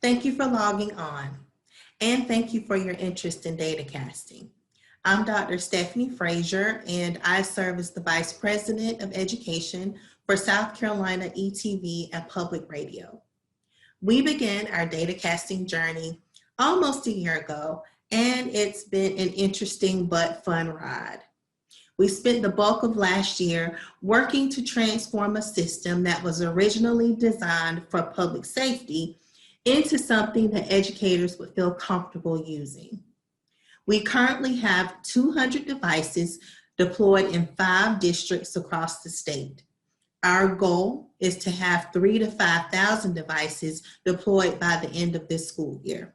Thank you for logging on, and thank you for your interest in datacasting. I'm Dr. Stephanie Frazier, and I serve as the Vice President of Education for South Carolina ETV and Public Radio. We began our datacasting journey almost a year ago, and it's been an interesting but fun ride. We spent the bulk of last year working to transform a system that was originally designed for public safety into something that educators would feel comfortable using. We currently have 200 devices deployed in 5 districts across the state. Our goal is to have 3,000 to 5,000 devices deployed by the end of this school year.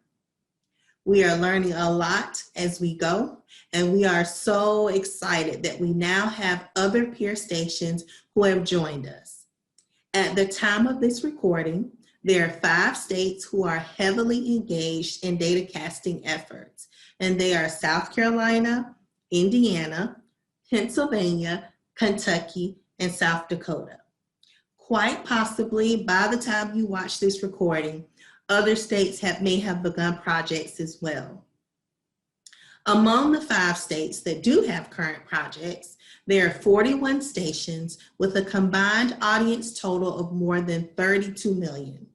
We are learning a lot as we go, and we are so excited that we now have other peer stations who have joined us. At the time of this recording, there are 5 states who are heavily engaged in datacasting efforts, and they are South Carolina, Indiana, Pennsylvania, Kentucky, and South Dakota. Quite possibly, by the time you watch this recording, other states may have begun projects as well. Among the 5 states that do have current projects, there are 41 stations with a combined audience total of more than 32 million.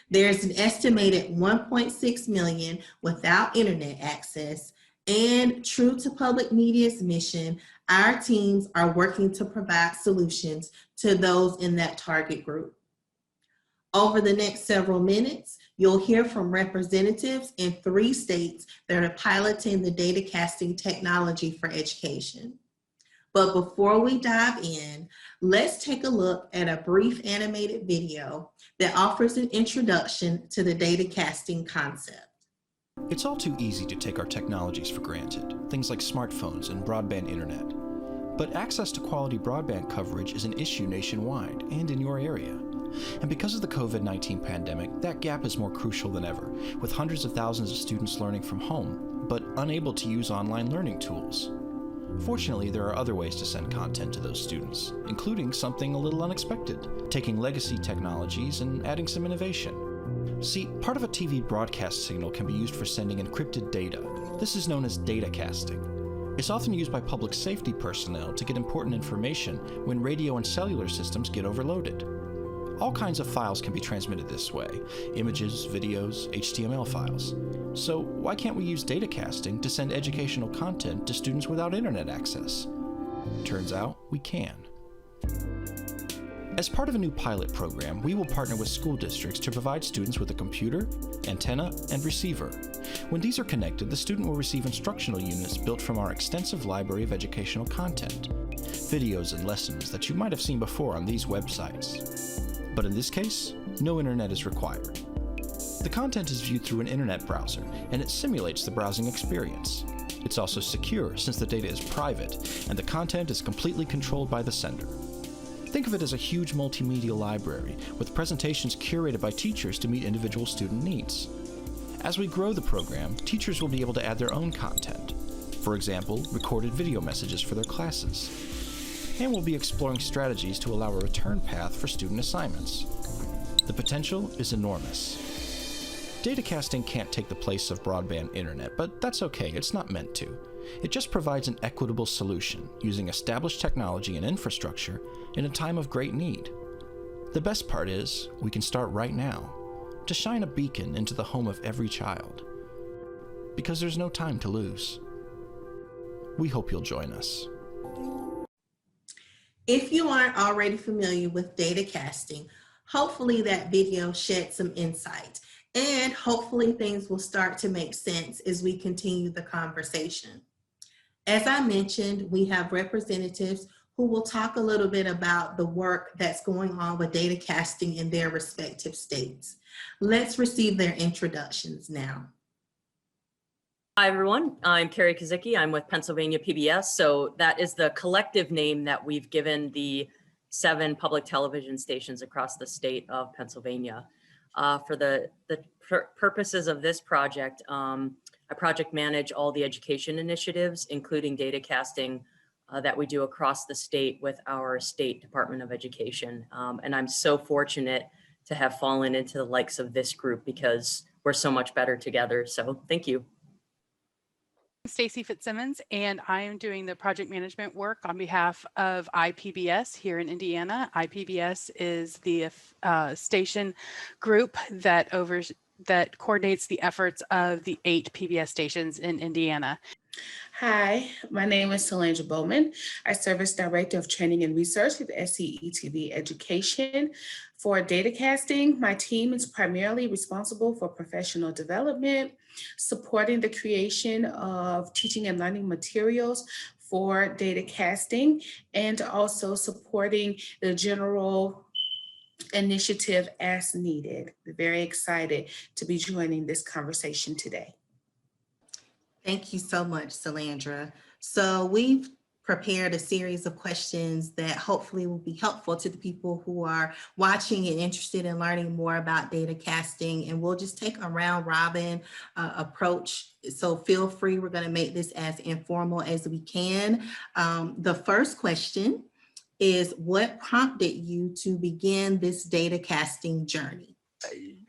There's an estimated 1.6 million without internet access, and true to public media's mission, our teams are working to provide solutions to those in that target group. Over the next several minutes, you'll hear from representatives in 3 states that are piloting the datacasting technology for education. But before we dive in, let's take a look at a brief animated video that offers an introduction to the datacasting concept. It's all too easy to take our technologies for granted, things like smartphones and broadband internet. But access to quality broadband coverage is an issue nationwide and in your area. And because of the COVID-19 pandemic, that gap is more crucial than ever, with hundreds of thousands of students learning from home, but unable to use online learning tools. Fortunately, there are other ways to send content to those students, including something a little unexpected, taking legacy technologies and adding some innovation. See, part of a TV broadcast signal can be used for sending encrypted data. This is known as datacasting. It's often used by public safety personnel to get important information when radio and cellular systems get overloaded. All kinds of files can be transmitted this way: images, videos, HTML files. So why can't we use datacasting to send educational content to students without internet access? Turns out we can. As part of a new pilot program, we will partner with school districts to provide students with a computer, antenna, and receiver. When these are connected, the student will receive instructional units built from our extensive library of educational content, videos and lessons that you might have seen before on these websites. But in this case, no internet is required. The content is viewed through an internet browser, and it simulates the browsing experience. It's also secure since the data is private, and the content is completely controlled by the sender. Think of it as a huge multimedia library, with presentations curated by teachers to meet individual student needs. As we grow the program, teachers will be able to add their own content. For example, recorded video messages for their classes. And we'll be exploring strategies to allow a return path for student assignments. The potential is enormous. Datacasting can't take the place of broadband internet, but that's okay, it's not meant to. It just provides an equitable solution, using established technology and infrastructure in a time of great need. The best part is, we can start right now, to shine a beacon into the home of every child. Because there's no time to lose. We hope you'll join us. If you aren't already familiar with datacasting, hopefully that video shed some insight, and hopefully things will start to make sense as we continue the conversation. As I mentioned, we have representatives who will talk a little bit about the work that's going on with datacasting in their respective states. Let's receive their introductions now. Hi, everyone. I'm Carrie Kazicki. I'm with Pennsylvania PBS. So that is the collective name that we've given the 7 public television stations across the state of Pennsylvania. For the purposes of this project, I project manage all the education initiatives, including datacasting that we do across the state with our state Department of Education. And I'm so fortunate to have fallen into the likes of this group because we're so much better together. So thank you. Stacy Fitzsimmons, and I am doing the project management work on behalf of IPBS here in Indiana. IPBS is the station group that coordinates the efforts of the 8 PBS stations in Indiana. Hi, my name is Solange Bowman. I serve as Director of Training and Research at SXSWedu Education. For Datacasting, my team is primarily responsible for professional development, supporting the creation of teaching and learning materials for Datacasting, and also supporting the general initiative as needed. We're very excited to be joining this conversation today. Thank you so much, Solandra. So we've prepared a series of questions that hopefully will be helpful to the people who are watching and interested in learning more about data casting. And we'll just take a round robin approach. So feel free, we're going to make this as informal as we can. The first question is, what prompted you to begin this data casting journey?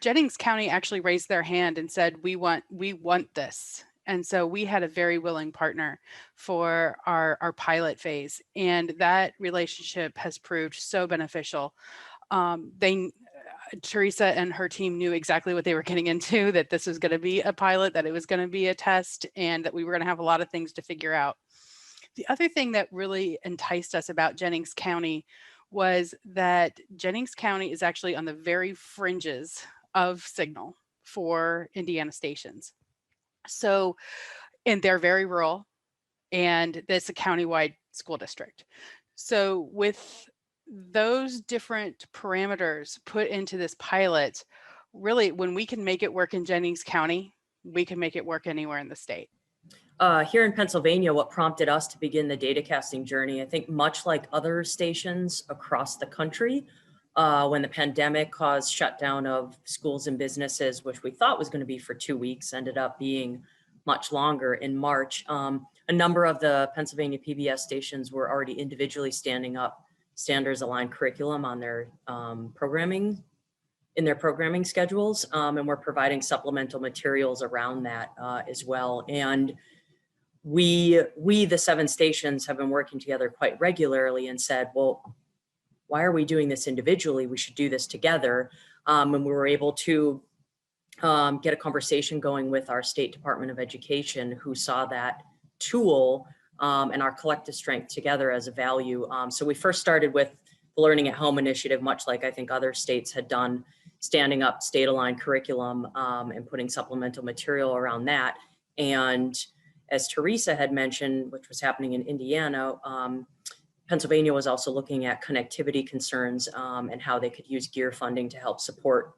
Jennings County actually raised their hand and said, we want this. And so we had a very willing partner for our pilot phase, and that relationship has proved so beneficial. Teresa and her team knew exactly what they were getting into, that this was going to be a pilot, that it was going to be a test, and that we were going to have a lot of things to figure out. The other thing that really enticed us about Jennings County was that Jennings County is actually on the very fringes of signal for Indiana stations. So, and they're very rural, and it's a countywide school district. So with those different parameters put into this pilot, really, when we can make it work in Jennings County, we can make it work anywhere in the state. Here in Pennsylvania, what prompted us to begin the data casting journey, I think much like other stations across the country, when the pandemic caused shutdown of schools and businesses, which we thought was going to be for 2 weeks, ended up being much longer in March. A number of the Pennsylvania PBS stations were already individually standing up standards aligned curriculum on their programming schedules, and we're providing supplemental materials around that as well. And we, the 7 stations, have been working together quite regularly and said, well, why are we doing this individually? We should do this together. And we were able to get a conversation going with our State Department of Education, who saw that tool and our collective strength together as a value. So we first started with the Learning at Home initiative, much like I think other states had done, standing up state-aligned curriculum and putting supplemental material around that. And as Teresa had mentioned, which was happening in Indiana, Pennsylvania was also looking at connectivity concerns and how they could use GEAR funding to help support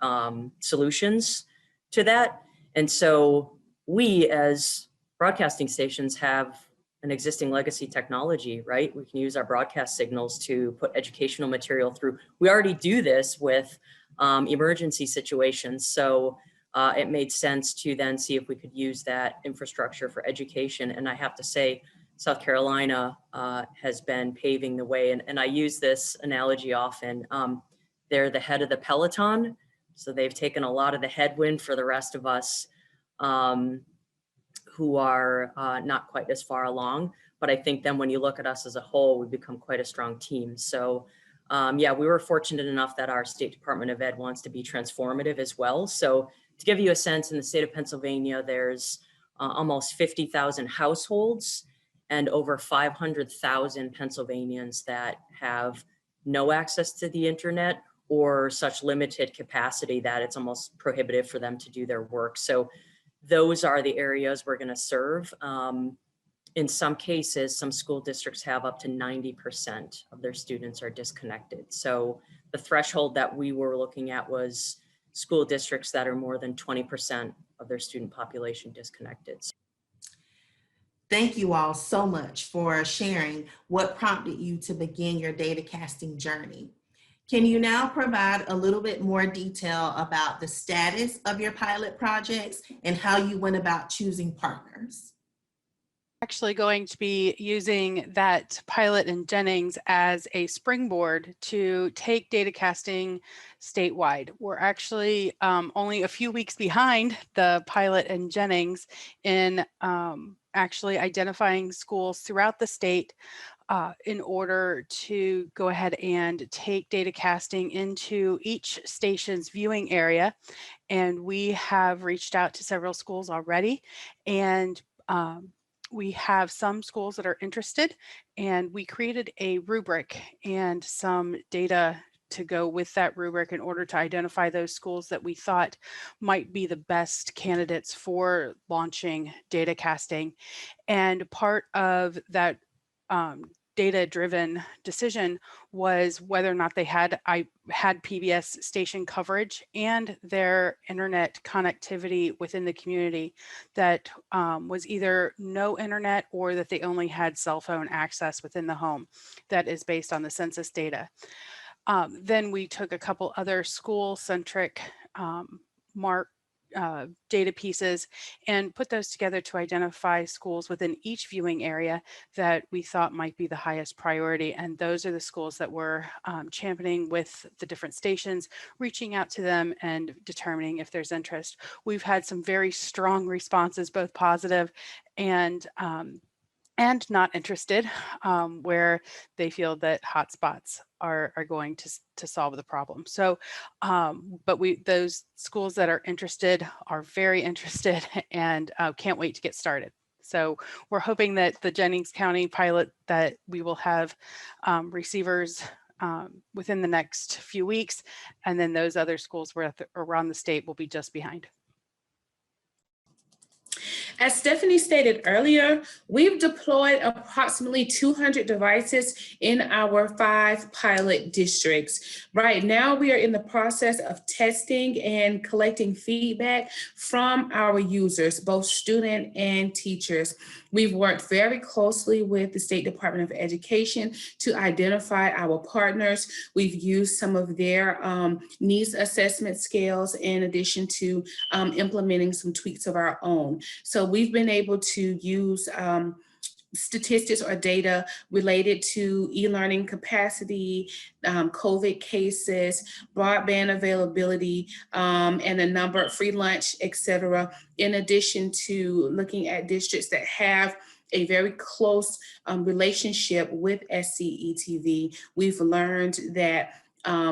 solutions to that. And so we, as broadcasting stations, have an existing legacy technology, right? We can use our broadcast signals to put educational material through. We already do this with emergency situations. So it made sense to then see if we could use that infrastructure for education. And I have to say, South Carolina has been paving the way. And I use this analogy often. They're the head of the peloton. So they've taken a lot of the headwind for the rest of us who are not quite as far along. But I think then when you look at us as a whole, we've become quite a strong team. So yeah, we were fortunate enough that our State Department of Ed wants to be transformative as well. So to give you a sense, in the state of Pennsylvania, there's almost 50,000 households and over 500,000 Pennsylvanians that have no access to the internet or such limited capacity that it's almost prohibitive for them to do their work. So those are the areas we're going to serve. In some cases, some school districts have up to 90% of their students are disconnected. So the threshold that we were looking at was school districts that are more than 20% of their student population disconnected. Thank you all so much for sharing what prompted you to begin your data casting journey. Can you now provide a little bit more detail about the status of your pilot projects and how you went about choosing partners? Actually going to be using that pilot in Jennings as a springboard to take datacasting statewide. We're actually only a few weeks behind the pilot in Jennings in actually identifying schools throughout the state in order to go ahead and take datacasting into each station's viewing area. And we have reached out to several schools already, and we have some schools that are interested, and we created a rubric and some data to go with that rubric in order to identify those schools that we thought might be the best candidates for launching datacasting. And part of that data-driven decision was whether or not they had PBS station coverage and their internet connectivity within the community that was either no internet or that they only had cell phone access within the home. That is based on the census data. Then we took a couple other school-centric data pieces and put those together to identify schools within each viewing area that we thought might be the highest priority. And those are the schools that we're championing with the different stations, reaching out to them and determining if there's interest. We've had some very strong responses, both positive and not interested, where they feel that hotspots are going to solve the problem. So, but those schools that are interested are very interested and can't wait to get started. So we're hoping that the Jennings County pilot, that we will have receivers within the next few weeks, and then those other schools around the state will be just behind. As Stephanie stated earlier, we've deployed approximately 200 devices in our 5 pilot districts. Right now, we are in the process of testing and collecting feedback from our users, both student and teachers. We've worked very closely with the State Department of Education to identify our partners. We've used some of their needs assessment scales in addition to implementing some tweaks of our own. So we've been able to use statistics or data related to e-learning capacity, COVID cases, broadband availability, and a number of free lunch, et cetera, in addition to looking at districts that have a very close relationship with SCETV. We've learned that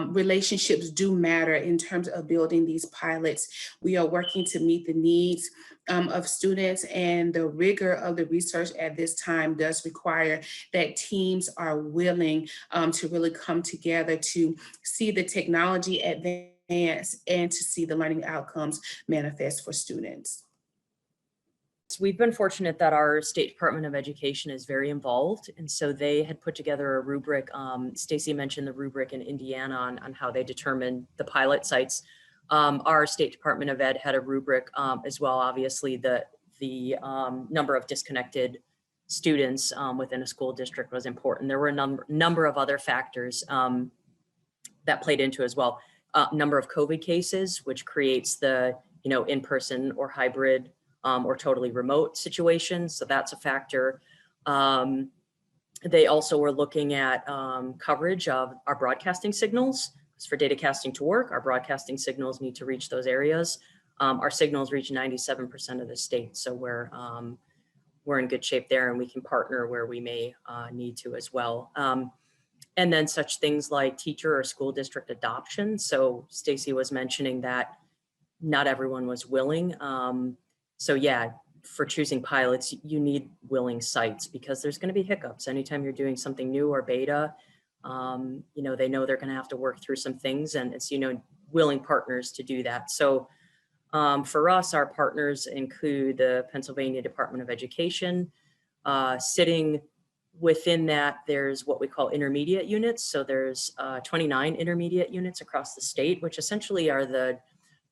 relationships do matter in terms of building these pilots. We are working to meet the needs of students, and the rigor of the research at this time does require that teams are willing to really come together to see the technology advance and to see the learning outcomes manifest for students. We've been fortunate that our State Department of Education is very involved. And so they had put together a rubric. Stacy mentioned the rubric in Indiana on how they determine the pilot sites. Our State Department of Ed had a rubric as well. Obviously, the number of disconnected students within a school district was important. There were a number of other factors that played into as well. Number of COVID cases, which creates the in-person or hybrid or totally remote situations. So that's a factor. They also were looking at coverage of our broadcasting signals. For datacasting to work, our broadcasting signals need to reach those areas. Our signals reach 97% of the state. So we're in good shape there, and we can partner where we may need to as well. And then such things like teacher or school district adoption. So Stacy was mentioning that not everyone was willing. So yeah, for choosing pilots, you need willing sites because there's going to be hiccups anytime you're doing something new or beta. They know they're going to have to work through some things, and it's, willing partners to do that. So for us, our partners include the Pennsylvania Department of Education. Sitting within that, there's what we call intermediate units. So there's 29 intermediate units across the state, which essentially are the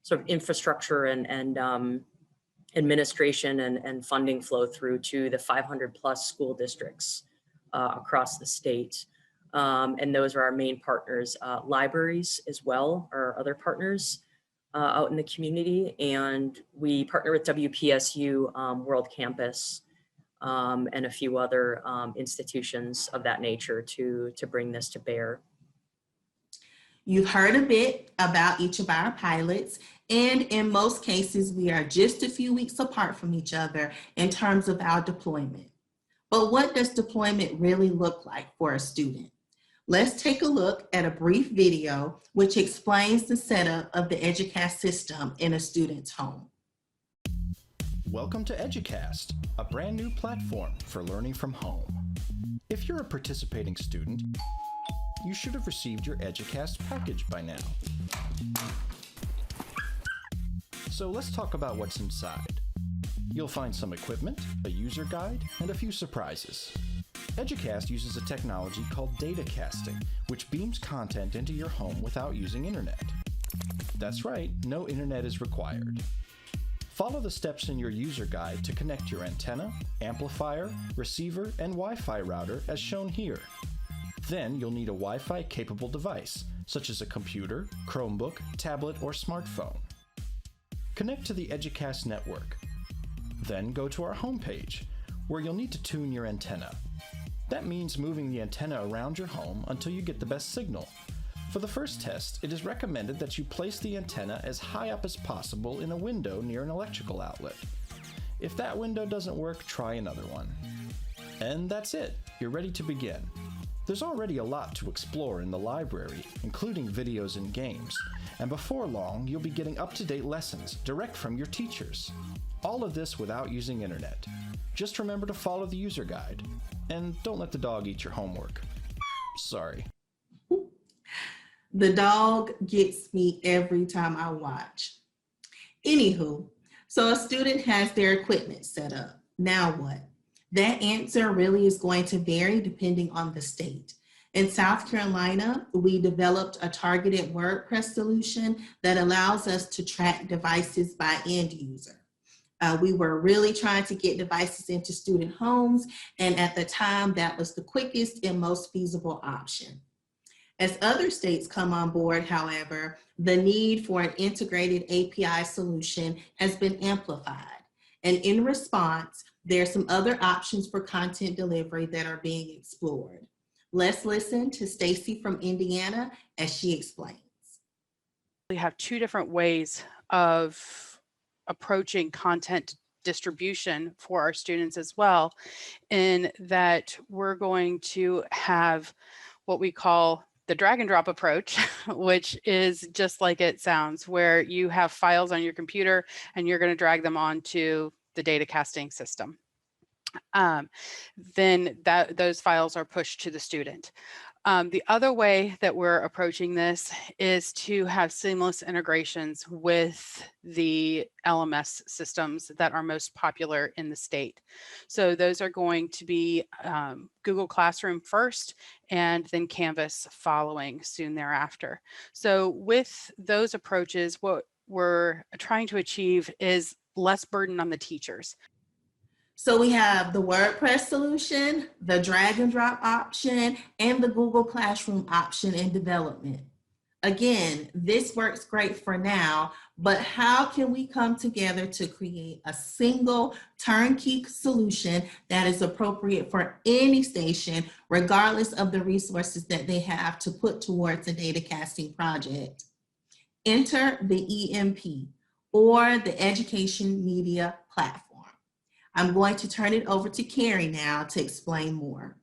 sort of infrastructure and administration and funding flow through to the 500 plus school districts across the state. And those are our main partners. Libraries as well are other partners out in the community. And we partner with WPSU World Campus and a few other institutions of that nature to bring this to bear. You've heard a bit about each of our pilots, and in most cases, we are just a few weeks apart from each other in terms of our deployment. But what does deployment really look like for a student? Let's take a look at a brief video which explains the setup of the EduCast system in a student's home. Welcome to EduCast, a brand new platform for learning from home. If you're a participating student, you should have received your EduCast package by now. So let's talk about what's inside. You'll find some equipment, a user guide, and a few surprises. EduCast uses a technology called Datacasting, which beams content into your home without using internet. That's right, no internet is required. Follow the steps in your user guide to connect your antenna, amplifier, receiver, and Wi-Fi router as shown here. Then you'll need a Wi-Fi capable device, such as a computer, Chromebook, tablet, or smartphone. Connect to the EduCast network. Then go to our homepage, where you'll need to tune your antenna. That means moving the antenna around your home until you get the best signal. For the first test, it is recommended that you place the antenna as high up as possible in a window near an electrical outlet. If that window doesn't work, try another one. And that's it, you're ready to begin. There's already a lot to explore in the library, including videos and games, and before long, you'll be getting up-to-date lessons direct from your teachers. All of this without using internet. Just remember to follow the user guide, and don't let the dog eat your homework. Sorry. The dog gets me every time I watch. Anywho, so a student has their equipment set up. Now what? That answer really is going to vary depending on the state. In South Carolina, we developed a targeted WordPress solution that allows us to track devices by end user. We were really trying to get devices into student homes, and at the time, that was the quickest and most feasible option. As other states come on board, however, the need for an integrated API solution has been amplified. And in response, there are some other options for content delivery that are being explored. Let's listen to Stacy from Indiana as she explains. We have two different ways of approaching content distribution for our students as well, in that we're going to have what we call the drag and drop approach, which is just like it sounds, where you have files on your computer and you're going to drag them onto the datacasting system. Then those files are pushed to the student. The other way that we're approaching this is to have seamless integrations with the LMS systems that are most popular in the state. So those are going to be Google Classroom first, and then Canvas following soon thereafter. So with those approaches, what we're trying to achieve is less burden on the teachers. So we have the WordPress solution, the drag and drop option, and the Google Classroom option in development. Again, this works great for now, but how can we come together to create a single turnkey solution that is appropriate for any station, regardless of the resources that they have to put towards a datacasting project? Enter the EMP, or the Education Media Platform. I'm going to turn it over to Carrie now to explain more.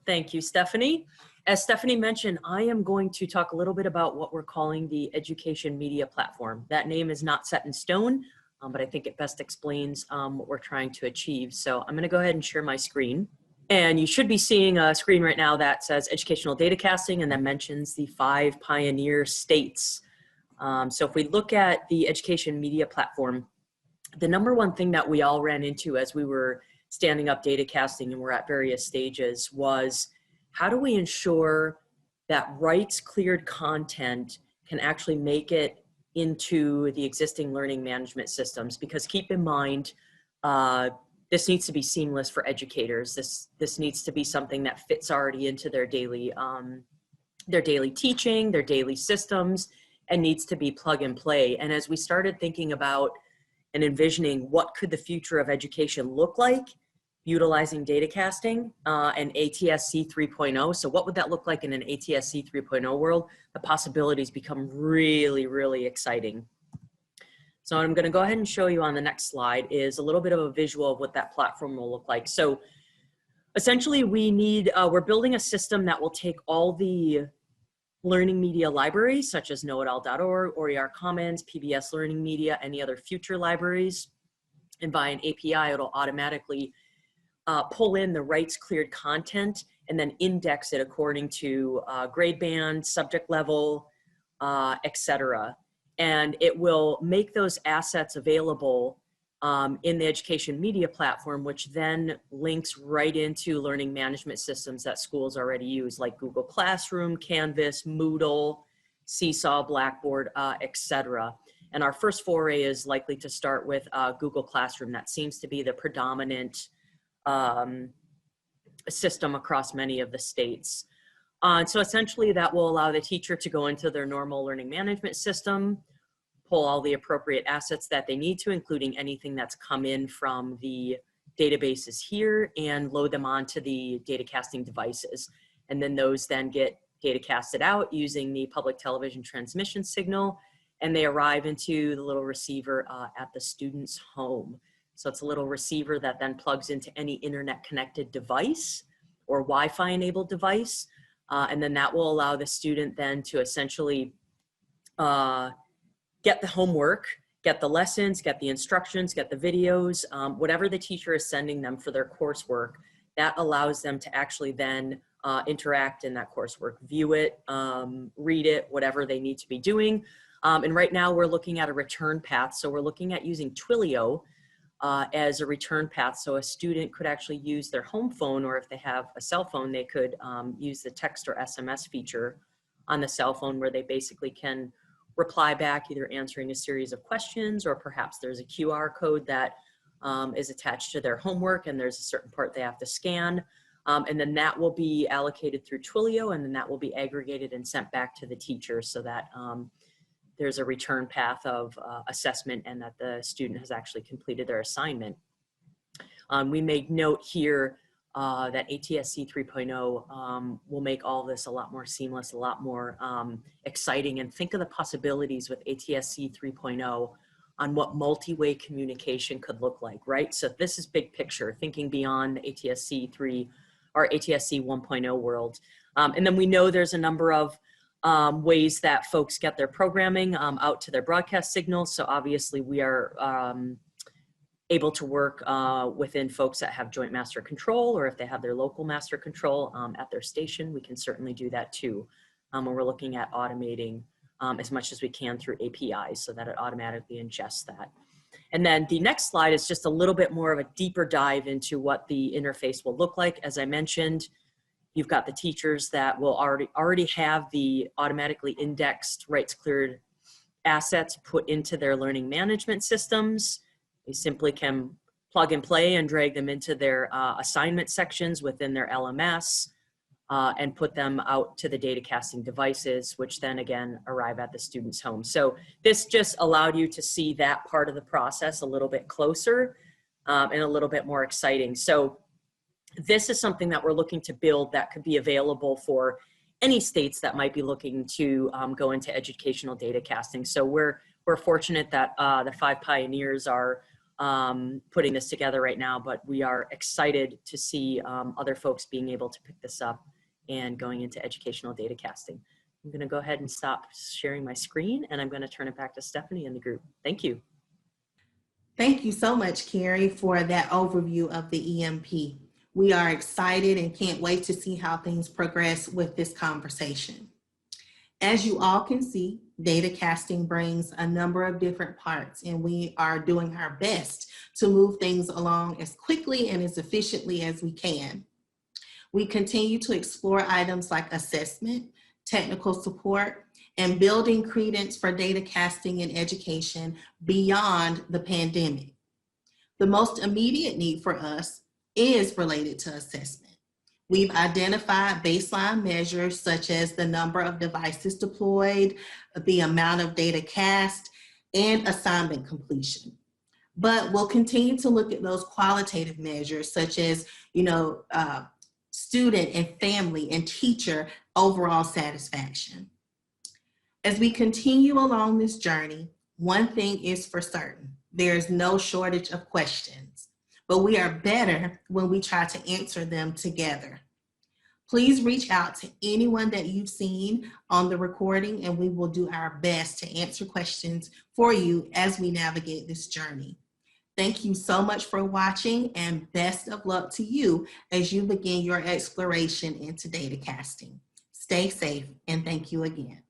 Thank you, Stephanie. As Stephanie mentioned, I am going to talk a little bit about what we're calling the Education Media Platform. That name is not set in stone, but I think it best explains what we're trying to achieve. So I'm going to go ahead and share my screen. And you should be seeing a screen right now that says Educational Datacasting and that mentions the 5 pioneer states. So if we look at the Education Media Platform, the number one thing that we all ran into as we were standing up datacasting and we're at various stages was, how do we ensure that rights cleared content can actually make it into the existing learning management systems? Because keep in mind, this needs to be seamless for educators. This needs to be something that fits already into their daily teaching, their daily systems, and needs to be plug and play. And as we started thinking about and envisioning what could the future of education look like, utilizing datacasting and ATSC 3.0. So what would that look like in an ATSC 3.0 world? The possibilities become really, really exciting. So what I'm going to go ahead and show you on the next slide is a little bit of a visual of what that platform will look like. So essentially we're building a system that will take all the learning media libraries such as knowitall.org, OER Commons, PBS Learning Media, any other future libraries, and by an API it'll automatically pull in the rights cleared content and then index it according to grade band, subject level, etc. And it will make those assets available in the education media platform, which then links right into learning management systems that schools already use, like Google Classroom, Canvas, Moodle, Seesaw, Blackboard, etc. And our first foray is likely to start with Google Classroom. That seems to be the predominant system across many of the states. So essentially that will allow the teacher to go into their normal learning management system, pull all the appropriate assets that they need to, including anything that's come in from the databases here, and load them onto the datacasting devices. And then those then get datacasted out using the public television transmission signal, and they arrive into the little receiver at the student's home. So it's a little receiver that then plugs into any internet connected device or Wi-Fi enabled device. And then that will allow the student then to essentially get the homework, get the lessons, get the instructions, get the videos, whatever the teacher is sending them for their coursework. That allows them to actually then interact in that coursework, view it, read it, whatever they need to be doing. And right now we're looking at a return path. So we're looking at using Twilio as a return path. So a student could actually use their home phone, or if they have a cell phone, they could use the text or SMS feature on the cell phone, where they basically can reply back, either answering a series of questions, or perhaps there's a QR code that is attached to their homework and there's a certain part they have to scan. And then that will be allocated through Twilio, and then that will be aggregated and sent back to the teacher, so that there's a return path of assessment and that the student has actually completed their assignment. We made note here that ATSC 3.0 will make all this a lot more seamless, a lot more exciting. And think of the possibilities with ATSC 3.0 on what multi-way communication could look like, right? So this is big picture, thinking beyond the ATSC 3 or ATSC 1.0 world. And then we know there's a number of ways that folks get their programming out to their broadcast signals. So obviously we are able to work within folks that have joint master control, or if they have their local master control at their station, we can certainly do that too. And we're looking at automating as much as we can through APIs so that it automatically ingests that. And then the next slide is just a little bit more of a deeper dive into what the interface will look like. As I mentioned, you've got the teachers that will already have the automatically indexed rights cleared assets put into their learning management systems. They simply can plug and play and drag them into their assignment sections within their LMS and put them out to the datacasting devices, which then again arrive at the student's home. So this just allowed you to see that part of the process a little bit closer and a little bit more exciting. So this is something that we're looking to build that could be available for any states that might be looking to go into educational datacasting. So we're fortunate that the 5 pioneers are putting this together right now, but we are excited to see other folks being able to pick this up and going into educational datacasting. I'm going to go ahead and stop sharing my screen, and I'm going to turn it back to Stephanie and the group. Thank you. Thank you so much, Carrie, for that overview of the EMP. We are excited and can't wait to see how things progress with this conversation. As you all can see, datacasting brings a number of different parts, and we are doing our best to move things along as quickly and as efficiently as we can. We continue to explore items like assessment, technical support, and building credence for datacasting in education beyond the pandemic. The most immediate need for us is related to assessment. We've identified baseline measures such as the number of devices deployed, the amount of data cast, and assignment completion. But we'll continue to look at those qualitative measures such as, student and family and teacher overall satisfaction. As we continue along this journey, one thing is for certain: there is no shortage of questions, but we are better when we try to answer them together. Please reach out to anyone that you've seen on the recording, and we will do our best to answer questions for you as we navigate this journey. Thank you so much for watching, and best of luck to you as you begin your exploration into data casting. Stay safe, and thank you again.